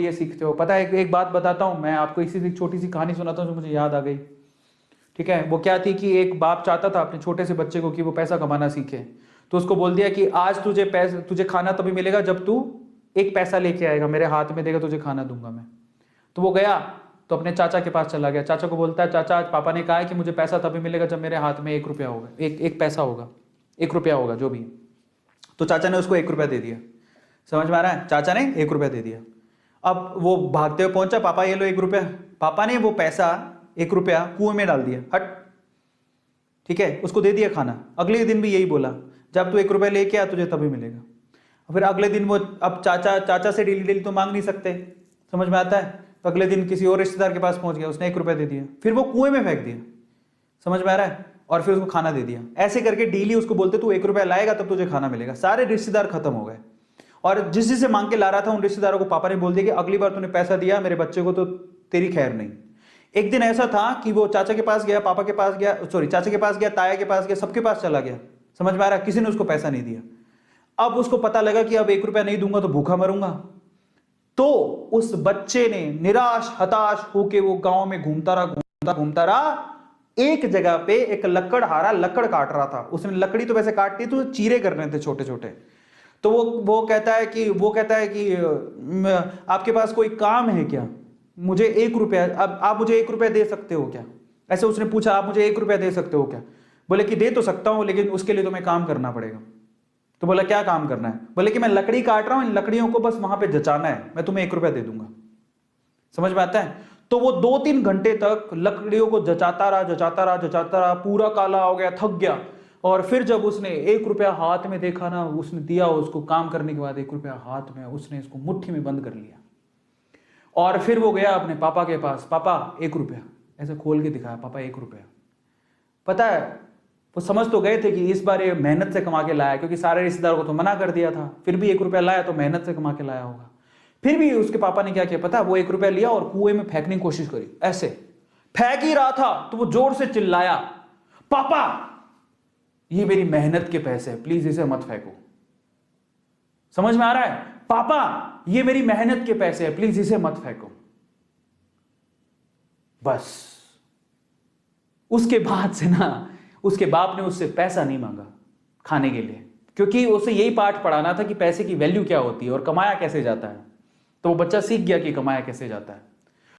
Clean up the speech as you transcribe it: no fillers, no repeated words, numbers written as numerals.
ये सीखते हो। पता है एक बात बताता हूँ मैं आपको, इसी से छोटी सी कहानी सुनाता हूँ जो मुझे याद आ गई। ठीक है, वो क्या थी कि एक बाप चाहता था अपने छोटे से बच्चे को कि वो पैसा कमाना सीखे। तो उसको बोल दिया कि आज तुझे खाना तभी मिलेगा जब तू एक पैसा लेके आएगा, मेरे हाथ में देगा, तुझे खाना दूंगा मैं। तो वो गया तो अपने चाचा के पास चला गया। चाचा को बोलता है, चाचा आज पापा ने कहा है कि मुझे पैसा तभी मिलेगा जब मेरे हाथ में 1 रुपया होगा, एक पैसा होगा, 1 रुपया होगा जो भी। तो चाचा ने उसको 1 रुपया दे दिया। समझ में आ रहा है? चाचा ने 1 रुपया दे दिया। अब वो भागते हुए पहुंचा, पापा ये लो 1 रुपया। पापा ने वो पैसा 1 रुपया कुएं में डाल दिया, हट। ठीक है, उसको दे दिया खाना। अगले दिन भी यही बोला, जब तू 1 रुपया लेके आ तुझे तभी मिलेगा। फिर अगले दिन वो, अब चाचा से डेली डेली तो मांग नहीं सकते, समझ में आता है? तो अगले दिन किसी और रिश्तेदार के पास पहुंच गया, उसने 1 रुपया दे दिया, फिर वो कुएं में फेंक दिया। समझ में आ रहा है? और फिर उसको खाना दे दिया। ऐसे करके डेली उसको बोलते तू 1 रुपया लाएगा तब तुझे खाना मिलेगा। सारे रिश्तेदार खत्म हो गए, और जिस से मांग के ला रहा था उन रिश्तेदारों को पापा ने बोल दिया कि अगली बार तूने पैसा दिया मेरे बच्चे को तो तेरी खैर नहीं। एक दिन ऐसा था कि वो चाचा के पास गया, पापा के पास गया, सॉरी चाचा के पास गया, ताया के पास गया, सबके पास चला गया। समझ में आ रहा है? किसी ने उसको पैसा नहीं दिया। अब उसको पता लगा कि अब 1 रुपया नहीं दूंगा तो भूखा मरूंगा। तो उस बच्चे ने निराश हताश होके वो गांव में घूमता रहा। एक जगह पे एक लकड़हारा लकड़ काट रहा था। उसने लकड़ी तो वैसे काटती तो चीरे करने थे छोटे छोटे। तो वो कहता है कि आपके पास कोई काम है क्या? मुझे 1 रुपया, अब आप मुझे 1 रुपया दे सकते हो क्या? ऐसे उसने पूछा, आप मुझे 1 रुपया दे सकते हो क्या? बोले कि दे तो सकता हूं लेकिन उसके लिए तुम्हें काम करना पड़ेगा। तो बोला क्या काम करना है? बोले कि मैं लकड़ी काट रहा हूं, इन लकड़ियों को बस वहां पे जचाना है, मैं तुम्हें 1 रुपया दे दूंगा। समझ में आता है? तो वो 2-3 घंटे तक लकड़ियों को जचाता रहा, पूरा काला हो गया, थक गया। और फिर जब उसने 1 रुपया हाथ में देखा ना, उसने दिया उसको काम करने के बाद 1 रुपया हाथ में, उसने इसको मुट्ठी में बंद कर लिया। और फिर वो गया अपने पापा के पास, पापा 1 रुपया, ऐसे खोल के दिखाया, पापा 1 रुपया। पता है वो समझ तो गए थे कि इस बार ये मेहनत से कमा के लाया, क्योंकि सारे रिश्तेदारों को तो मना कर दिया था, फिर भी 1 रुपया लाया तो मेहनत से कमा के लाया होगा। फिर भी उसके पापा ने क्या किया पता? वो 1 रुपया लिया और कुएं में फेंकने की कोशिश करी। ऐसे फेंक ही रहा था तो वो जोर से चिल्लाया, पापा ये मेरी मेहनत के पैसे हैं, प्लीज इसे मत फेंको। समझ में आ रहा है? पापा ये मेरी मेहनत के पैसे हैं, प्लीज इसे मत फेंको। बस उसके बाद से ना उसके बाप ने उससे पैसा नहीं मांगा खाने के लिए, क्योंकि उसे यही पाठ पढ़ाना था कि पैसे की वैल्यू क्या होती है और कमाया कैसे जाता है। तो वो बच्चा सीख गया कि कमाया कैसे जाता है।